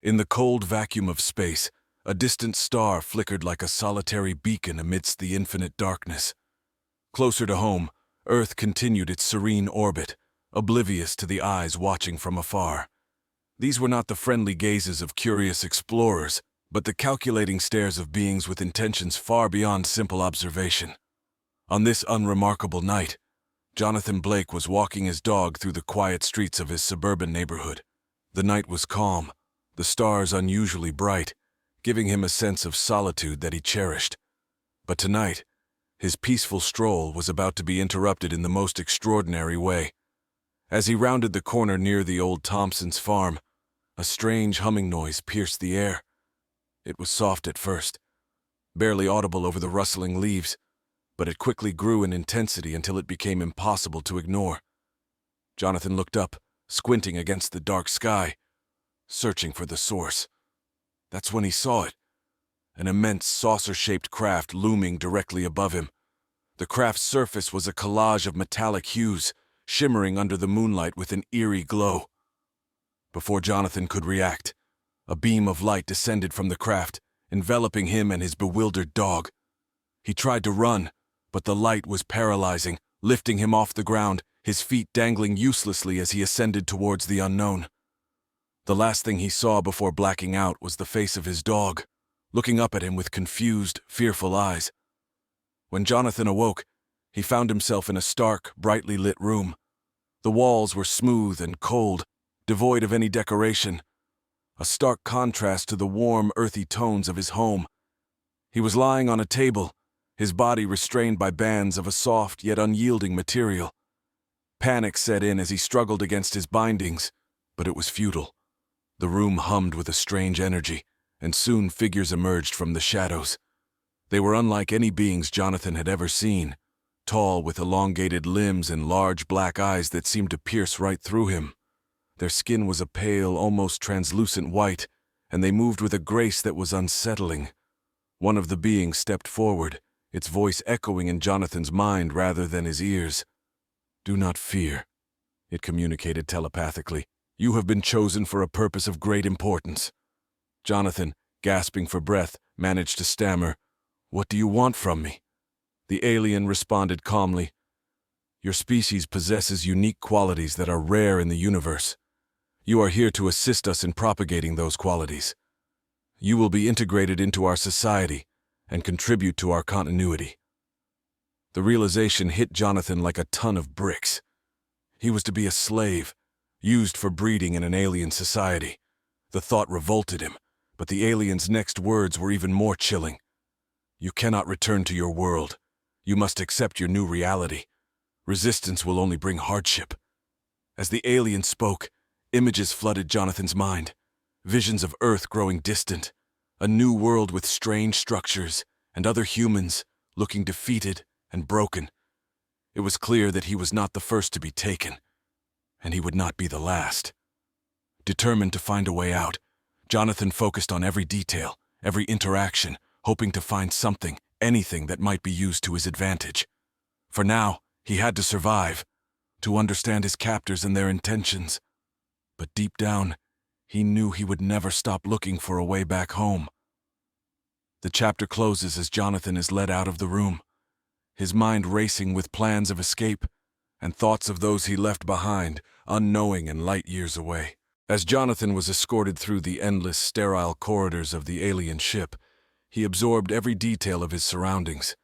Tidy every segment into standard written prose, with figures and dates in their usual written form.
In the cold vacuum of space, a distant star flickered like a solitary beacon amidst the infinite darkness. Closer to home, Earth continued its serene orbit, oblivious to the eyes watching from afar. These were not the friendly gazes of curious explorers, but the calculating stares of beings with intentions far beyond simple observation. On this unremarkable night, Jonathan Blake was walking his dog through the quiet streets of his suburban neighborhood. The night was calm, the stars unusually bright, giving him a sense of solitude that he cherished. But tonight, his peaceful stroll was about to be interrupted in the most extraordinary way. As he rounded the corner near the old Thompson's farm, a strange humming noise pierced the air. It was soft at first, barely audible over the rustling leaves, but it quickly grew in intensity until it became impossible to ignore. Jonathan looked up, squinting against the dark sky, searching for the source. That's when he saw it, an immense saucer-shaped craft looming directly above him. The craft's surface was a collage of metallic hues, shimmering under the moonlight with an eerie glow. Before Jonathan could react, a beam of light descended from the craft, enveloping him and his bewildered dog. He tried to run, but the light was paralyzing, lifting him off the ground, his feet dangling uselessly as he ascended towards the unknown. The last thing he saw before blacking out was the face of his dog, looking up at him with confused, fearful eyes. When Jonathan awoke, he found himself in a stark, brightly lit room. The walls were smooth and cold, devoid of any decoration, a stark contrast to the warm, earthy tones of his home. He was lying on a table, his body restrained by bands of a soft yet unyielding material. Panic set in as he struggled against his bindings, but it was futile. The room hummed with a strange energy, and soon figures emerged from the shadows. They were unlike any beings Jonathan had ever seen, tall with elongated limbs and large black eyes that seemed to pierce right through him. Their skin was a pale, almost translucent white, and they moved with a grace that was unsettling. One of the beings stepped forward, its voice echoing in Jonathan's mind rather than his ears. "Do not fear," it communicated telepathically. "You have been chosen for a purpose of great importance." Jonathan, gasping for breath, managed to stammer, "What do you want from me?" The alien responded calmly, "Your species possesses unique qualities that are rare in the universe. You are here to assist us in propagating those qualities. You will be integrated into our society and contribute to our continuity." The realization hit Jonathan like a ton of bricks. He was to be a slave, used for breeding in an alien society. The thought revolted him, but the alien's next words were even more chilling. "You cannot return to your world. You must accept your new reality. Resistance will only bring hardship." As the alien spoke, images flooded Jonathan's mind, visions of Earth growing distant, a new world with strange structures, and other humans looking defeated and broken. It was clear that he was not the first to be taken, and he would not be the last. Determined to find a way out, Jonathan focused on every detail, every interaction, hoping to find something, anything that might be used to his advantage. For now, he had to survive, to understand his captors and their intentions. But deep down, he knew he would never stop looking for a way back home. The chapter closes as Jonathan is led out of the room, his mind racing with plans of escape and thoughts of those he left behind, unknowing and light years away. As Jonathan was escorted through the endless, sterile corridors of the alien ship, he absorbed every detail of his surroundings.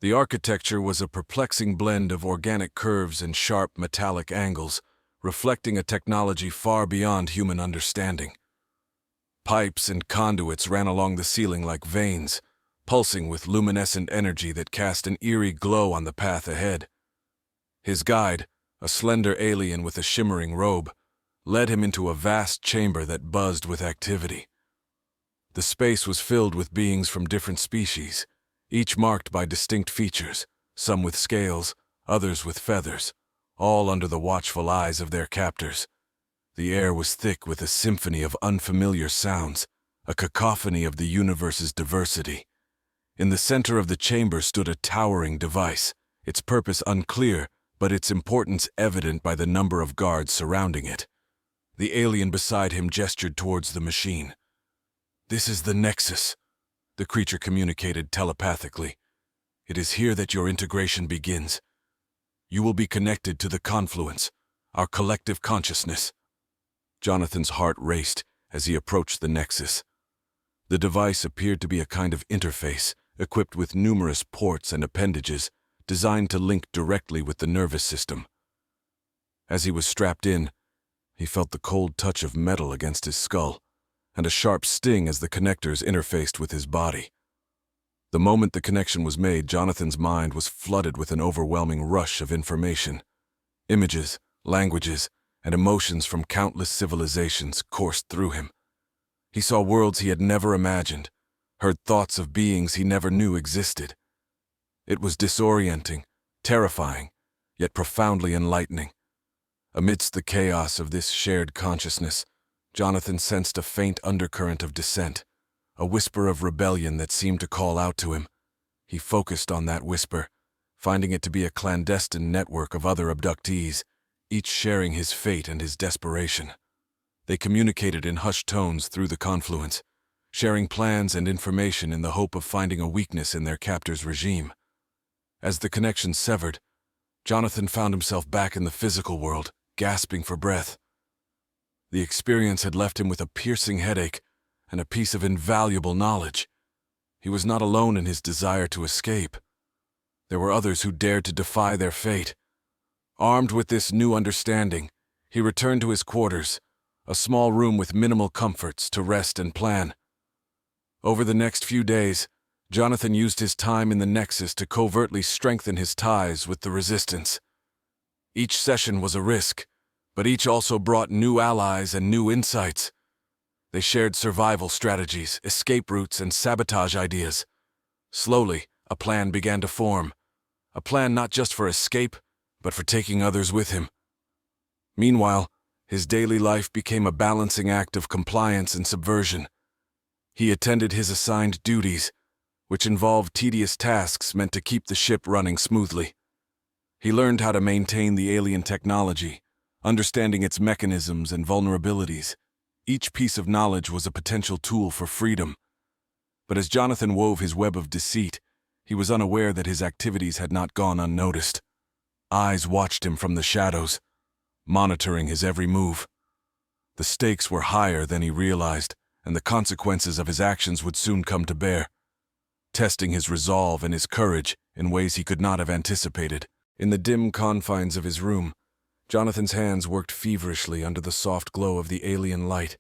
The architecture was a perplexing blend of organic curves and sharp metallic angles, reflecting a technology far beyond human understanding. Pipes and conduits ran along the ceiling like veins, pulsing with luminescent energy that cast an eerie glow on the path ahead. His guide, a slender alien with a shimmering robe, led him into a vast chamber that buzzed with activity. The space was filled with beings from different species, each marked by distinct features, some with scales, others with feathers, all under the watchful eyes of their captors. The air was thick with a symphony of unfamiliar sounds, a cacophony of the universe's diversity. In the center of the chamber stood a towering device, its purpose unclear, but its importance evident by the number of guards surrounding it. The alien beside him gestured towards the machine. "This is the nexus," the creature communicated telepathically. "It is here that your integration begins. You will be connected to the confluence, our collective consciousness." Jonathan's heart raced as he approached the nexus. The device appeared to be a kind of interface, equipped with numerous ports and appendages, designed to link directly with the nervous system. As he was strapped in, he felt the cold touch of metal against his skull, and a sharp sting as the connectors interfaced with his body. The moment the connection was made, Jonathan's mind was flooded with an overwhelming rush of information. Images, languages, and emotions from countless civilizations coursed through him. He saw worlds he had never imagined, heard thoughts of beings he never knew existed. It was disorienting, terrifying, yet profoundly enlightening. Amidst the chaos of this shared consciousness, Jonathan sensed a faint undercurrent of dissent, a whisper of rebellion that seemed to call out to him. He focused on that whisper, finding it to be a clandestine network of other abductees, each sharing his fate and his desperation. They communicated in hushed tones through the confluence, sharing plans and information in the hope of finding a weakness in their captor's regime. As the connection severed, Jonathan found himself back in the physical world, gasping for breath. The experience had left him with a piercing headache and a piece of invaluable knowledge. He was not alone in his desire to escape. There were others who dared to defy their fate. Armed with this new understanding, he returned to his quarters, a small room with minimal comforts, to rest and plan. Over the next few days, Jonathan used his time in the Nexus to covertly strengthen his ties with the Resistance. Each session was a risk, but each also brought new allies and new insights. They shared survival strategies, escape routes, and sabotage ideas. Slowly, a plan began to form. A plan not just for escape, but for taking others with him. Meanwhile, his daily life became a balancing act of compliance and subversion. He attended his assigned duties, which involved tedious tasks meant to keep the ship running smoothly. He learned how to maintain the alien technology, understanding its mechanisms and vulnerabilities. Each piece of knowledge was a potential tool for freedom. But as Jonathan wove his web of deceit, he was unaware that his activities had not gone unnoticed. Eyes watched him from the shadows, monitoring his every move. The stakes were higher than he realized, and the consequences of his actions would soon come to bear, testing his resolve and his courage in ways he could not have anticipated. In the dim confines of his room, Jonathan's hands worked feverishly under the soft glow of the alien light.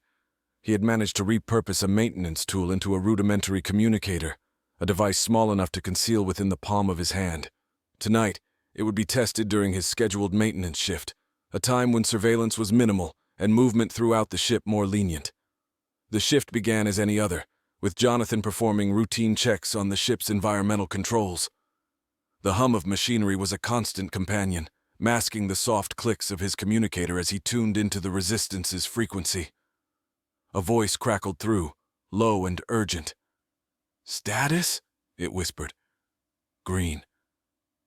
He had managed to repurpose a maintenance tool into a rudimentary communicator, a device small enough to conceal within the palm of his hand. Tonight, it would be tested during his scheduled maintenance shift, a time when surveillance was minimal and movement throughout the ship more lenient. The shift began as any other, with Jonathan performing routine checks on the ship's environmental controls. The hum of machinery was a constant companion, masking the soft clicks of his communicator as he tuned into the Resistance's frequency. A voice crackled through, low and urgent. "Status?" it whispered. "Green,"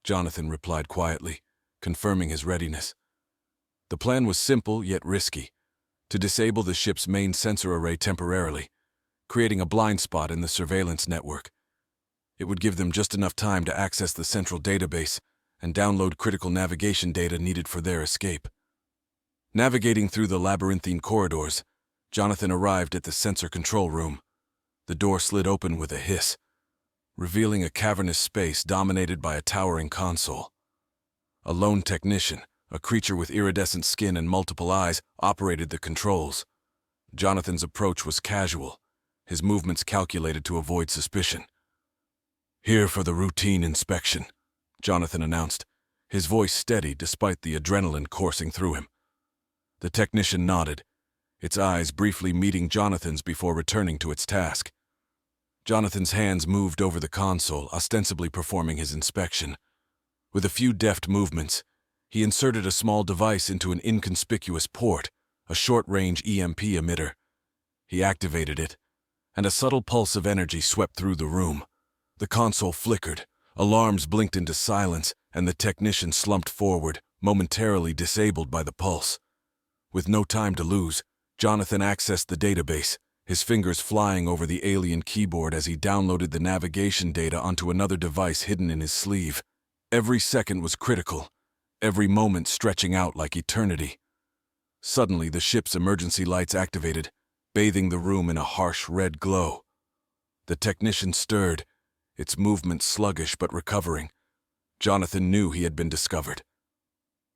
Jonathan replied quietly, confirming his readiness. The plan was simple yet risky: to disable the ship's main sensor array temporarily, creating a blind spot in the surveillance network. It would give them just enough time to access the central database and download critical navigation data needed for their escape. Navigating through the labyrinthine corridors, Jonathan arrived at the sensor control room. The door slid open with a hiss, revealing a cavernous space dominated by a towering console. A lone technician, a creature with iridescent skin and multiple eyes, operated the controls. Jonathan's approach was casual, his movements calculated to avoid suspicion. "Here for the routine inspection," Jonathan announced, his voice steady despite the adrenaline coursing through him. The technician nodded, its eyes briefly meeting Jonathan's before returning to its task. Jonathan's hands moved over the console, ostensibly performing his inspection. With a few deft movements, he inserted a small device into an inconspicuous port, a short-range EMP emitter. He activated it, and a subtle pulse of energy swept through the room. The console flickered, alarms blinked into silence, and the technician slumped forward, momentarily disabled by the pulse. With no time to lose, Jonathan accessed the database, his fingers flying over the alien keyboard as he downloaded the navigation data onto another device hidden in his sleeve. Every second was critical, every moment stretching out like eternity. Suddenly, the ship's emergency lights activated, bathing the room in a harsh red glow. The technician stirred, its movement sluggish but recovering. Jonathan knew he had been discovered.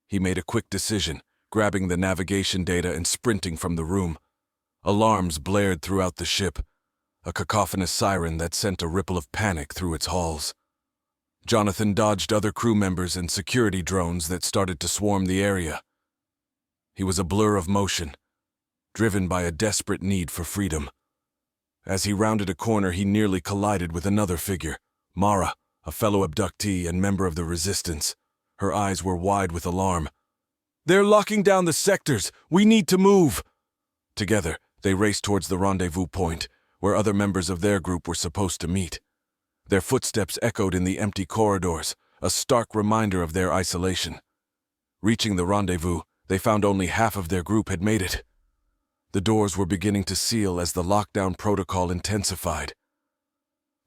He made a quick decision, grabbing the navigation data and sprinting from the room. Alarms blared throughout the ship, a cacophonous siren that sent a ripple of panic through its halls. Jonathan dodged other crew members and security drones that started to swarm the area. He was a blur of motion, driven by a desperate need for freedom. As he rounded a corner, he nearly collided with another figure, Mara, a fellow abductee and member of the Resistance. Her eyes were wide with alarm. "They're locking down the sectors! We need to move!" Together, they raced towards the rendezvous point, where other members of their group were supposed to meet. Their footsteps echoed in the empty corridors, a stark reminder of their isolation. Reaching the rendezvous, they found only half of their group had made it. The doors were beginning to seal as the lockdown protocol intensified.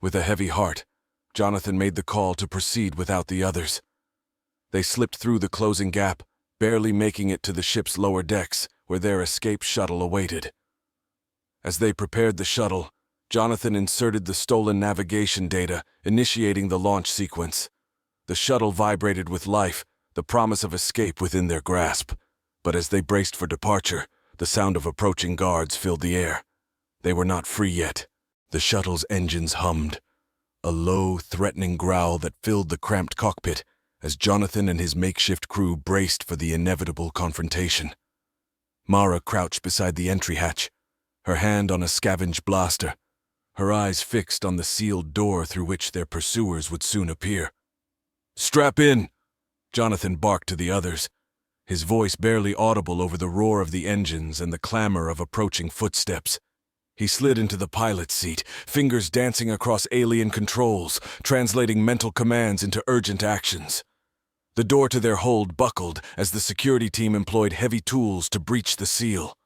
With a heavy heart, Jonathan made the call to proceed without the others. They slipped through the closing gap, barely making it to the ship's lower decks, where their escape shuttle awaited. As they prepared the shuttle, Jonathan inserted the stolen navigation data, initiating the launch sequence. The shuttle vibrated with life, the promise of escape within their grasp. But as they braced for departure, the sound of approaching guards filled the air. They were not free yet. The shuttle's engines hummed, a low, threatening growl that filled the cramped cockpit as Jonathan and his makeshift crew braced for the inevitable confrontation. Mara crouched beside the entry hatch, her hand on a scavenged blaster, her eyes fixed on the sealed door through which their pursuers would soon appear. "Strap in!" Jonathan barked to the others, his voice barely audible over the roar of the engines and the clamor of approaching footsteps. He slid into the pilot's seat, fingers dancing across alien controls, translating mental commands into urgent actions. The door to their hold buckled as the security team employed heavy tools to breach the seal.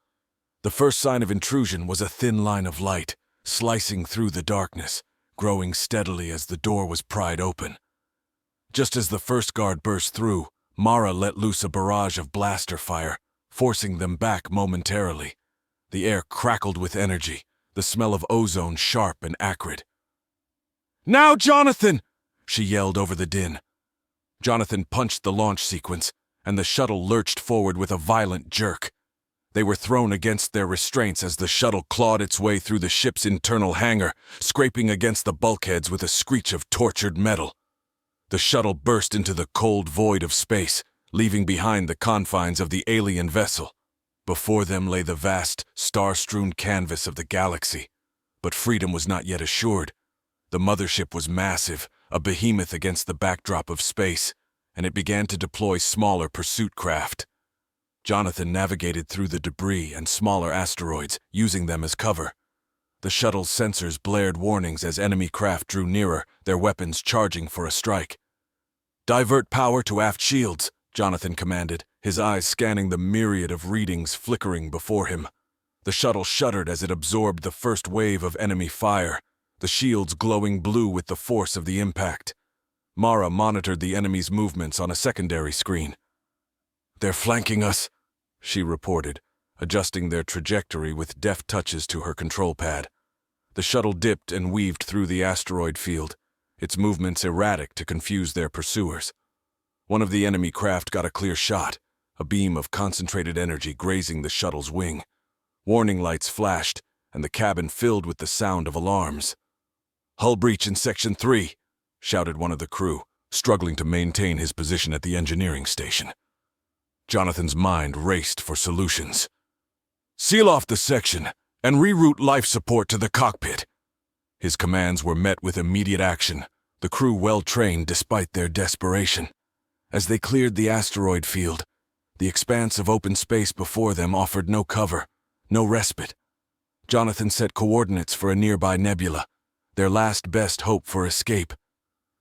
The first sign of intrusion was a thin line of light, slicing through the darkness, growing steadily as the door was pried open. Just as the first guard burst through, Mara let loose a barrage of blaster fire, forcing them back momentarily. The air crackled with energy, the smell of ozone sharp and acrid. "Now, Jonathan!" she yelled over the din. Jonathan punched the launch sequence, and the shuttle lurched forward with a violent jerk. They were thrown against their restraints as the shuttle clawed its way through the ship's internal hangar, scraping against the bulkheads with a screech of tortured metal. The shuttle burst into the cold void of space, leaving behind the confines of the alien vessel. Before them lay the vast, star-strewn canvas of the galaxy. But freedom was not yet assured. The mothership was massive, a behemoth against the backdrop of space, and it began to deploy smaller pursuit craft. Jonathan navigated through the debris and smaller asteroids, using them as cover. The shuttle's sensors blared warnings as enemy craft drew nearer, their weapons charging for a strike. "Divert power to aft shields," Jonathan commanded, his eyes scanning the myriad of readings flickering before him. The shuttle shuddered as it absorbed the first wave of enemy fire, the shields glowing blue with the force of the impact. Mara monitored the enemy's movements on a secondary screen. "They're flanking us," she reported, adjusting their trajectory with deft touches to her control pad. The shuttle dipped and weaved through the asteroid field, its movements erratic to confuse their pursuers. One of the enemy craft got a clear shot, a beam of concentrated energy grazing the shuttle's wing. Warning lights flashed, and the cabin filled with the sound of alarms. "Hull breach in Section 3, shouted one of the crew, struggling to maintain his position at the engineering station. Jonathan's mind raced for solutions. "Seal off the section and reroute life support to the cockpit." His commands were met with immediate action, the crew well-trained despite their desperation. As they cleared the asteroid field, the expanse of open space before them offered no cover, no respite. Jonathan set coordinates for a nearby nebula, their last best hope for escape.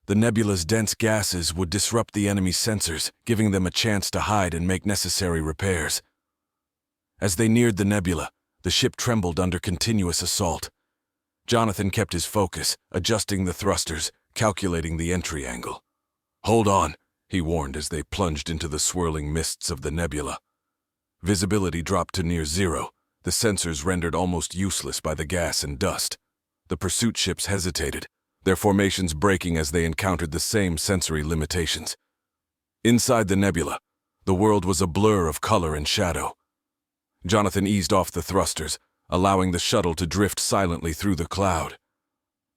The nebula's dense gases would disrupt the enemy's sensors, giving them a chance to hide and make necessary repairs. As they neared the nebula, the ship trembled under continuous assault. Jonathan kept his focus, adjusting the thrusters, calculating the entry angle. "Hold on," he warned as they plunged into the swirling mists of the nebula. Visibility dropped to near zero, the sensors rendered almost useless by the gas and dust. The pursuit ships hesitated, their formations breaking as they encountered the same sensory limitations. Inside the nebula, the world was a blur of color and shadow. Jonathan eased off the thrusters, allowing the shuttle to drift silently through the cloud.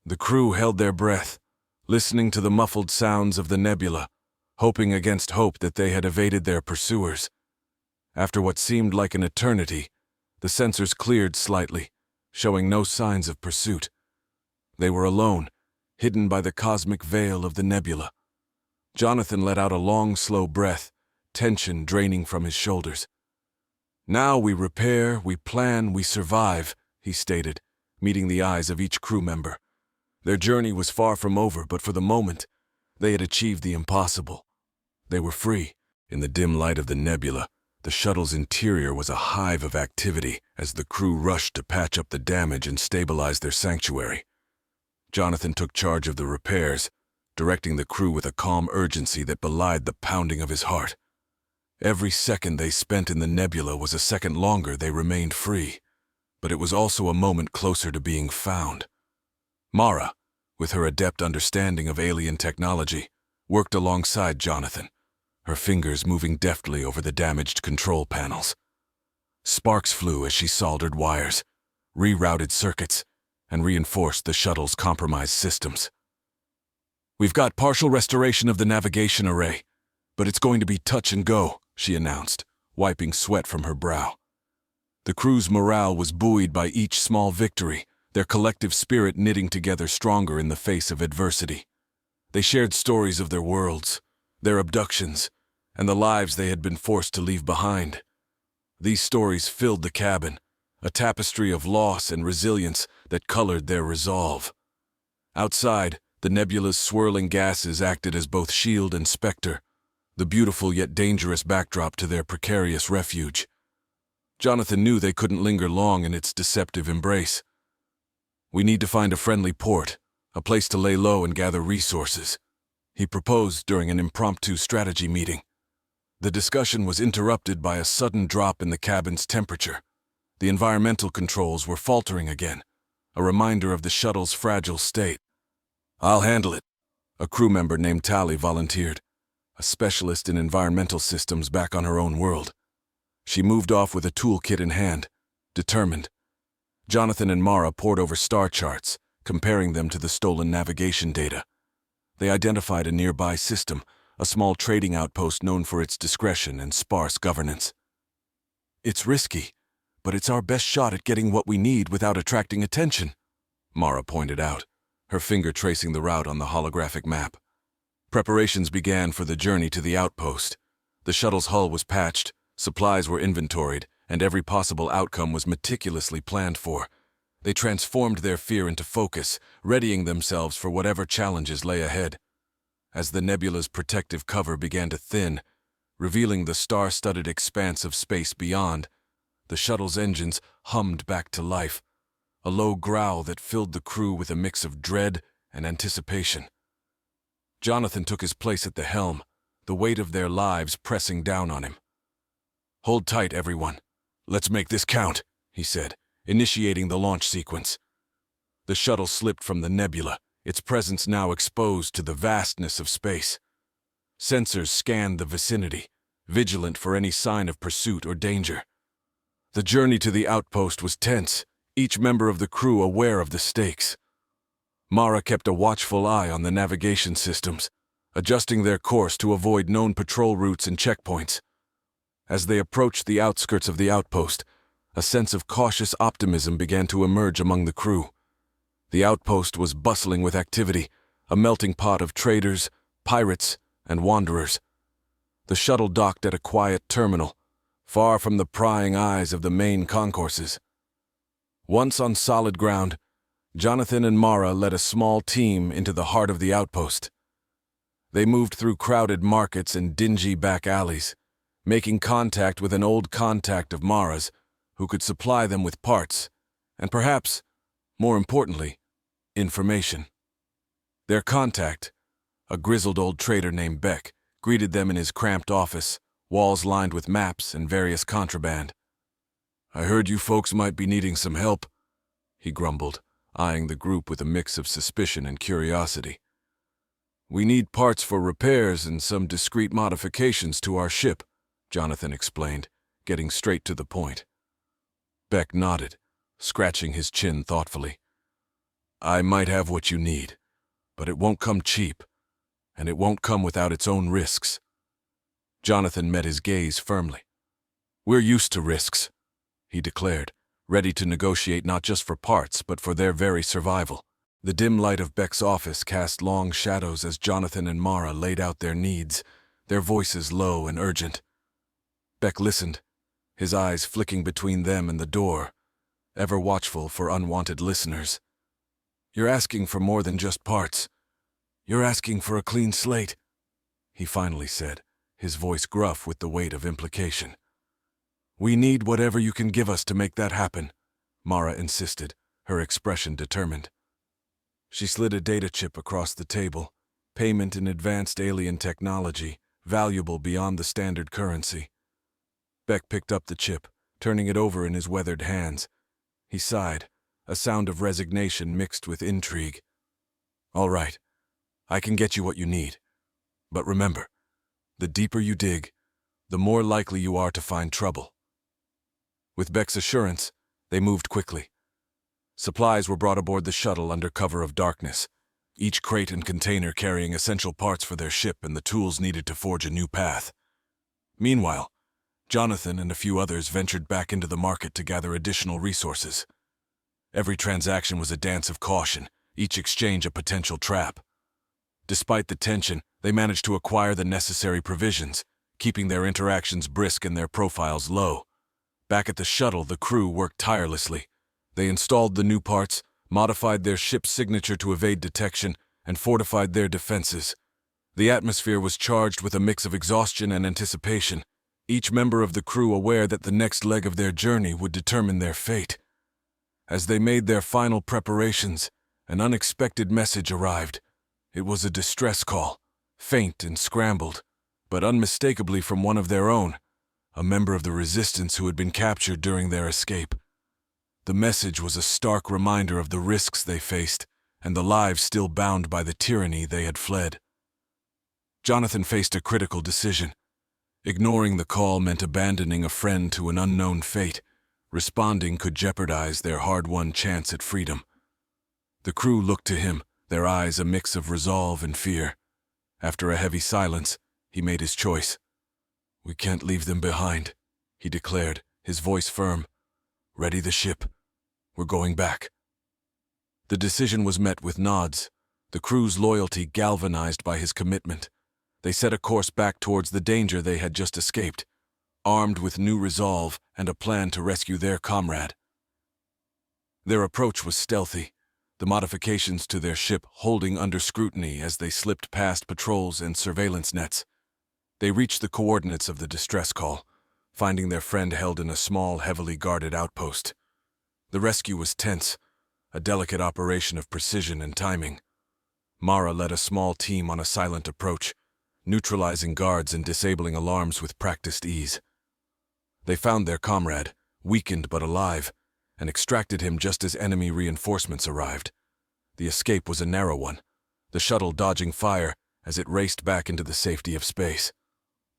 The crew held their breath, listening to the muffled sounds of the nebula, hoping against hope that they had evaded their pursuers. After what seemed like an eternity, the sensors cleared slightly, showing no signs of pursuit. They were alone, hidden by the cosmic veil of the nebula. Jonathan let out a long, slow breath, tension draining from his shoulders. "Now we repair, we plan, we survive," he stated, meeting the eyes of each crew member. Their journey was far from over, but for the moment, they had achieved the impossible. They were free. In the dim light of the nebula, the shuttle's interior was a hive of activity as the crew rushed to patch up the damage and stabilize their sanctuary. Jonathan took charge of the repairs, directing the crew with a calm urgency that belied the pounding of his heart. Every second they spent in the nebula was a second longer they remained free, but it was also a moment closer to being found. Mara, with her adept understanding of alien technology, worked alongside Jonathan, her fingers moving deftly over the damaged control panels. Sparks flew as she soldered wires, rerouted circuits, and reinforced the shuttle's compromised systems. "We've got partial restoration of the navigation array, but it's going to be touch and go," she announced, wiping sweat from her brow. The crew's morale was buoyed by each small victory, their collective spirit knitting together stronger in the face of adversity. They shared stories of their worlds, their abductions, and the lives they had been forced to leave behind. These stories filled the cabin, a tapestry of loss and resilience that colored their resolve. Outside, the nebula's swirling gases acted as both shield and specter, the beautiful yet dangerous backdrop to their precarious refuge. Jonathan knew they couldn't linger long in its deceptive embrace. "We need to find a friendly port, a place to lay low and gather resources," he proposed during an impromptu strategy meeting. The discussion was interrupted by a sudden drop in the cabin's temperature. The environmental controls were faltering again, a reminder of the shuttle's fragile state. "I'll handle it," a crew member named Tally volunteered, a specialist in environmental systems back on her own world. She moved off with a toolkit in hand, determined. Jonathan and Mara pored over star charts, comparing them to the stolen navigation data. They identified a nearby system, a small trading outpost known for its discretion and sparse governance. "It's risky, but it's our best shot at getting what we need without attracting attention," Mara pointed out, her finger tracing the route on the holographic map. Preparations began for the journey to the outpost. The shuttle's hull was patched, supplies were inventoried, and every possible outcome was meticulously planned for. They transformed their fear into focus, readying themselves for whatever challenges lay ahead. As the nebula's protective cover began to thin, revealing the star-studded expanse of space beyond, the shuttle's engines hummed back to life, a low growl that filled the crew with a mix of dread and anticipation. Jonathan took his place at the helm, the weight of their lives pressing down on him. "Hold tight, everyone. Let's make this count," he said, initiating the launch sequence. The shuttle slipped from the nebula, its presence now exposed to the vastness of space. Sensors scanned the vicinity, vigilant for any sign of pursuit or danger. The journey to the outpost was tense, each member of the crew aware of the stakes. Mara kept a watchful eye on the navigation systems, adjusting their course to avoid known patrol routes and checkpoints. As they approached the outskirts of the outpost, a sense of cautious optimism began to emerge among the crew. The outpost was bustling with activity, a melting pot of traders, pirates, and wanderers. The shuttle docked at a quiet terminal, far from the prying eyes of the main concourses. Once on solid ground, Jonathan and Mara led a small team into the heart of the outpost. They moved through crowded markets and dingy back alleys, making contact with an old contact of Mara's, who could supply them with parts, and perhaps, more importantly, information. Their contact, a grizzled old trader named Beck, greeted them in his cramped office, walls lined with maps and various contraband. "I heard you folks might be needing some help," he grumbled, eyeing the group with a mix of suspicion and curiosity. "We need parts for repairs and some discreet modifications to our ship," Jonathan explained, getting straight to the point. Beck nodded, scratching his chin thoughtfully. "I might have what you need, but it won't come cheap, and it won't come without its own risks." Jonathan met his gaze firmly. "We're used to risks," he declared, ready to negotiate not just for parts, but for their very survival. The dim light of Beck's office cast long shadows as Jonathan and Mara laid out their needs, their voices low and urgent. Beck listened, his eyes flicking between them and the door, ever watchful for unwanted listeners. "You're asking for more than just parts. You're asking for a clean slate," he finally said, his voice gruff with the weight of implication. "We need whatever you can give us to make that happen," Mara insisted, her expression determined. She slid a data chip across the table, payment in advanced alien technology, valuable beyond the standard currency. Beck picked up the chip, turning it over in his weathered hands. He sighed, a sound of resignation mixed with intrigue. "All right, I can get you what you need. But remember, the deeper you dig, the more likely you are to find trouble." With Beck's assurance, they moved quickly. Supplies were brought aboard the shuttle under cover of darkness, each crate and container carrying essential parts for their ship and the tools needed to forge a new path. Meanwhile, Jonathan and a few others ventured back into the market to gather additional resources. Every transaction was a dance of caution, each exchange a potential trap. Despite the tension, they managed to acquire the necessary provisions, keeping their interactions brisk and their profiles low. Back at the shuttle, the crew worked tirelessly. They installed the new parts, modified their ship's signature to evade detection, and fortified their defenses. The atmosphere was charged with a mix of exhaustion and anticipation, each member of the crew aware that the next leg of their journey would determine their fate. As they made their final preparations, an unexpected message arrived. It was a distress call, faint and scrambled, but unmistakably from one of their own, a member of the resistance who had been captured during their escape. The message was a stark reminder of the risks they faced and the lives still bound by the tyranny they had fled. Jonathan faced a critical decision. Ignoring the call meant abandoning a friend to an unknown fate. Responding could jeopardize their hard-won chance at freedom. The crew looked to him, their eyes a mix of resolve and fear. After a heavy silence, he made his choice. "We can't leave them behind," he declared, his voice firm. "Ready the ship. We're going back." The decision was met with nods, the crew's loyalty galvanized by his commitment. They set a course back towards the danger they had just escaped, armed with new resolve and a plan to rescue their comrade. Their approach was stealthy, the modifications to their ship holding under scrutiny as they slipped past patrols and surveillance nets. They reached the coordinates of the distress call, finding their friend held in a small, heavily guarded outpost. The rescue was tense, a delicate operation of precision and timing. Mara led a small team on a silent approach, neutralizing guards and disabling alarms with practiced ease. They found their comrade, weakened but alive, and extracted him just as enemy reinforcements arrived. The escape was a narrow one, the shuttle dodging fire as it raced back into the safety of space.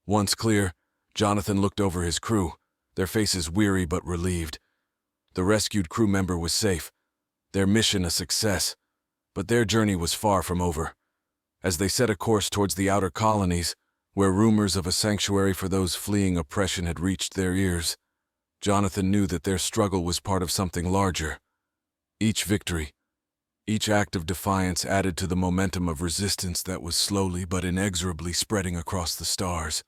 Once clear, Jonathan looked over his crew, their faces weary but relieved. The rescued crew member was safe, their mission a success, but their journey was far from over. As they set a course towards the outer colonies, where rumors of a sanctuary for those fleeing oppression had reached their ears, Jonathan knew that their struggle was part of something larger. Each victory, each act of defiance added to the momentum of resistance that was slowly but inexorably spreading across the stars.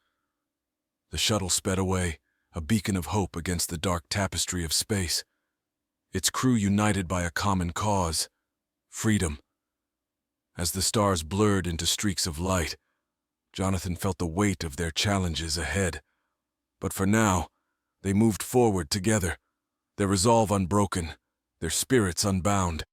The shuttle sped away, a beacon of hope against the dark tapestry of space, its crew united by a common cause, freedom. As the stars blurred into streaks of light, Jonathan felt the weight of their challenges ahead. But for now, they moved forward together, their resolve unbroken, their spirits unbound.